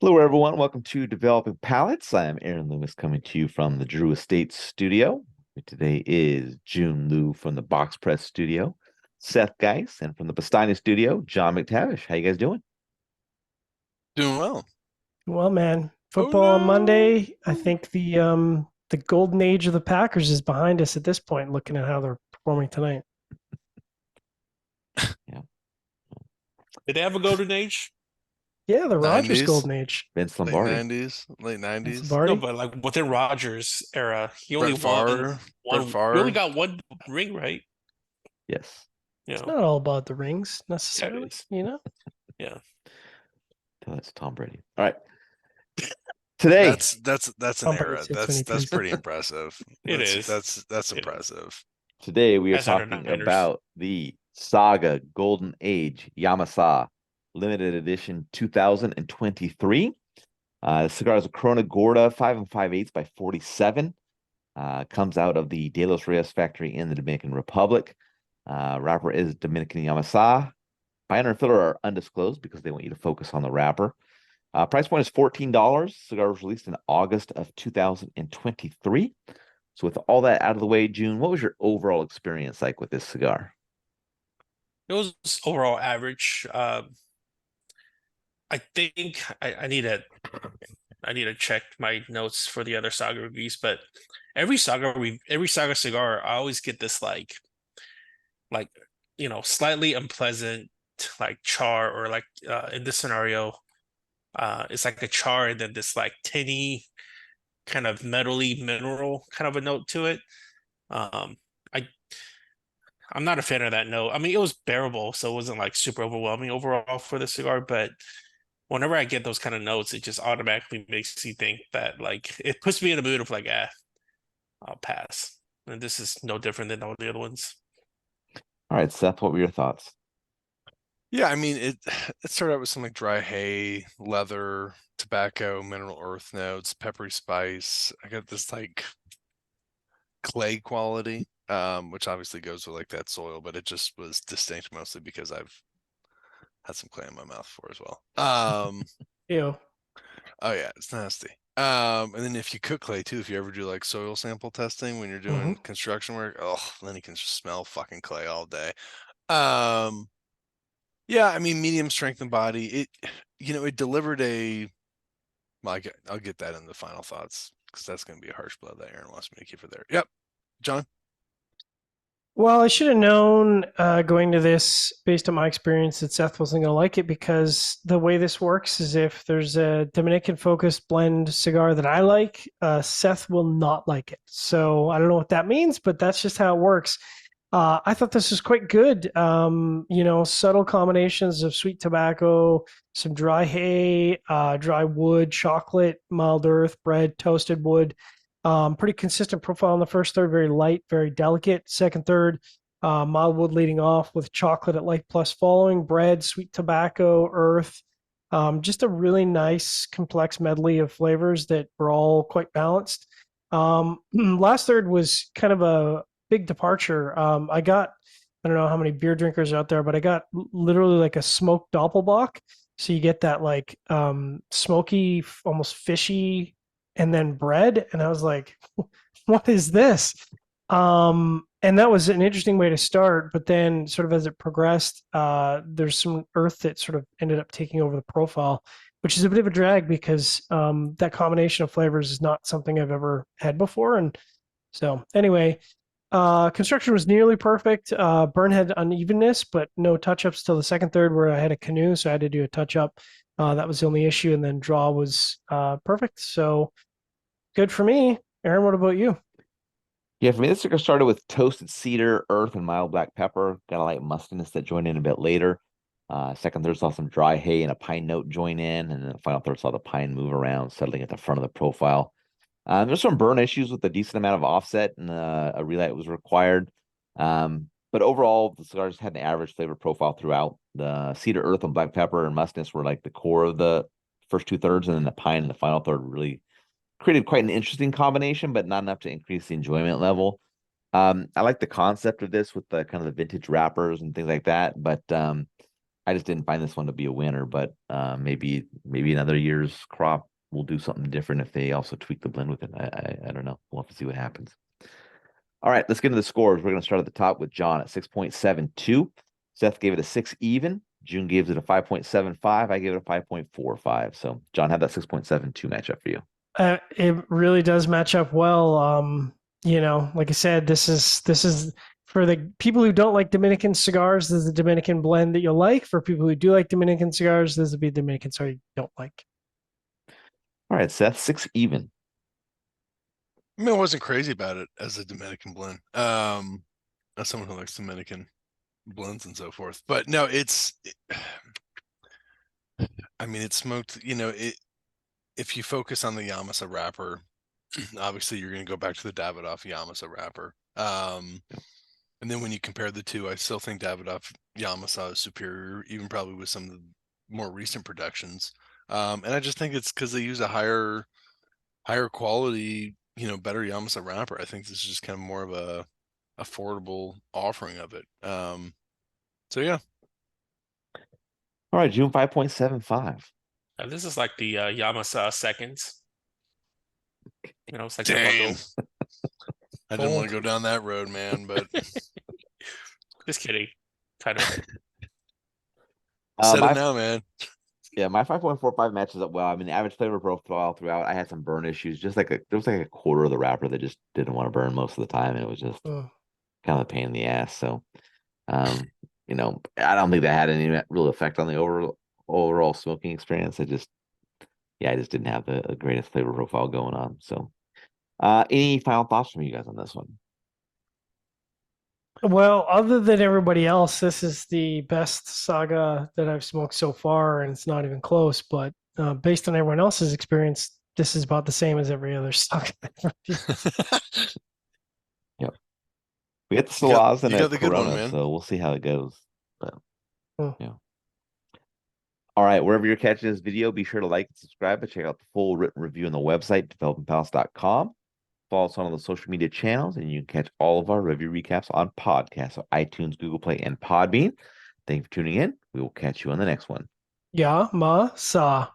Hello, everyone. Welcome to Developing Palates. I'm Aaron Loomis coming to you from the Drew Estate Studio. Today is Jiunn Liu from the Box Press Studio, Seth Geis, and from the Bastani Studio, John McTavish. How you guys doing? Doing well. Well, man, Oh football on no. Monday. I think the golden age of the Packers is behind us at this point, looking at how they're performing tonight. Yeah, Did they have a golden age? Yeah, the Rodgers 90s, golden age. Vince late Lombardi. 90s, late That's 90s. No, Lombardi. but like within Rodgers' era, he only Brett won Favre, Brett one. He only Favre. got one ring, right? Yes, You It's know, not all about the rings yeah, it necessarily, is. you know. Yeah, that's Tom Brady. All right, today. That's an Tom Brady era. sits when he That's plays. pretty impressive. it That's is. that's that's It is. impressive. Today, we are As are the talking Niners. about the Saga Golden Age Yamasá limited edition 2023. The cigar is a Corona Gorda 5 and 5/8 by 47. Comes out of the De Los Reyes factory in the Dominican Republic. Wrapper is Dominican Yamasá. Binder and filler are undisclosed because they want you to focus on the wrapper. Price point is $14. Cigar was released in August of 2023. So with all that out of the way, Jiunn, what was your overall experience like with this cigar? It was overall average. I think I need to check my notes for the other Saga reviews, but every Saga cigar, I always get this like slightly unpleasant like char or like in this scenario, it's like a char and then this like tinny kind of metally mineral kind of a note to it. Um, I I'm not a fan of that note. I mean, it was bearable, so it wasn't like super overwhelming overall for the cigar, but whenever I get those kind of notes, it just automatically makes me think that like it puts me in a mood of like, I'll pass. And this is no different than all the other ones. All right, Seth, what were your thoughts? Yeah, I mean it started out with some like dry hay, leather, tobacco, mineral earth notes, peppery spice. I got this like clay quality, which obviously goes with like that soil, but it just was distinct mostly because I've had some clay in my mouth before as well. Ew. Oh yeah, it's nasty. And then if you cook clay too, if you ever do like soil sample testing when you're Hmm. doing construction work, oh, then you can just smell fucking clay all day. Um, yeah, I mean medium strength and body. It delivered a. Well, I'll get that in the final thoughts because that's going to be a harsh blow that Aaron wants me to keep it there. Yep, John. Well, I should have known going to this based on my experience that Seth wasn't going to like it because the way this works is if there's a Dominican focused blend cigar that I like, Seth will not like it. So I don't know what that means, but that's just how it works. I thought this was quite good. Subtle combinations of sweet tobacco, some dry hay, dry wood, chocolate, mild earth, bread, toasted wood. Pretty consistent profile in the first third, very light, very delicate. Second third, mild wood leading off with chocolate at light plus following, bread, sweet tobacco, earth. Just a really nice, complex medley of flavors that were all quite balanced. Last third was kind of a big departure. I don't know how many beer drinkers are out there, but I got literally like a smoked doppelbock. So you get that like smoky, almost fishy and then bread, and I was like, what is this? And that was an interesting way to start, but then sort of as it progressed, there's some earth that sort of ended up taking over the profile, which is a bit of a drag because that combination of flavors is not something I've ever had before. And so anyway, construction was nearly perfect. Burn had unevenness, but no touch-ups till the second third where I had a canoe, so I had to do a touch-up. That was the only issue, and then draw was perfect. So good for me. Aaron, what about you? Yeah, for me, this cigar started with toasted cedar, earth, and mild black pepper. Got a light mustiness that joined in a bit later. Second third saw some dry hay and a pine note join in, and then the final third saw the pine move around, settling at the front of the profile. There's some burn issues with a decent amount of offset, and a relight was required. But overall, the cigars had an average flavor profile throughout. The cedar, earth, and black pepper and mustiness were like the core of the first two thirds, and then the pine in the final third really created quite an interesting combination, but not enough to increase the enjoyment level. I like the concept of this with the kind of the vintage wrappers and things like that, but I just didn't find this one to be a winner, but maybe another year's crop will do something different if they also tweak the blend with it. I don't know. We'll have to see what happens. All right, let's get into the scores. We're going to start at the top with John at 6.72. Seth gave it a 6 even. Jiunn gave it a 5.75. I gave it a 5.45. So John had that 6.72 matchup for you. It really does match up well. Like I said, this is for the people who don't like Dominican cigars. This is the Dominican blend that you'll like. For people who do like Dominican cigars, this would be Dominican cigar you don't like. All right, Seth, 6 even. I mean, I wasn't crazy about it as a Dominican blend. As someone who likes Dominican blends and so forth. But no, I mean, it's smoked, if you focus on the Yamasá wrapper, obviously you're going to go back to the Davidoff Yamasá wrapper. And then when you compare the two, I still think Davidoff Yamasá is superior, even probably with some of the more recent productions. And I just think it's because they use a higher quality, better Yamasá wrapper. I think this is just kind of more of a affordable offering of it. So yeah. All right, Jiunn, 5.75. This is like the Yamasá seconds. It's like Damn. the I didn't want to go down that road, man, but just kidding. Kind of. said it now, man. Yeah, my 5.45 matches up well. I mean, the average flavor profile throughout, I had some burn issues. Just like there was like a quarter of the wrapper that just didn't want to burn most of the time, and it was just kind of a pain in the ass. So, I don't think that had any real effect on the overall smoking experience. I just didn't have the greatest flavor profile going on. So, any final thoughts from you guys on this one? Well, other than everybody else, this is the best Saga that I've smoked so far, and it's not even close. But based on everyone else's experience, this is about the same as every other Saga. Yep. We got the Salaz and you a got the good Corona, one, man. so we'll see how it goes. But yeah. All right, wherever you're catching this video, be sure to like and subscribe and check out the full written review on the website, developingpalace.com. Follow us on all the social media channels, and you can catch all of our review recaps on podcasts on iTunes, Google Play, and Podbean. Thank you for tuning in. We will catch you on the next one. Yamasá.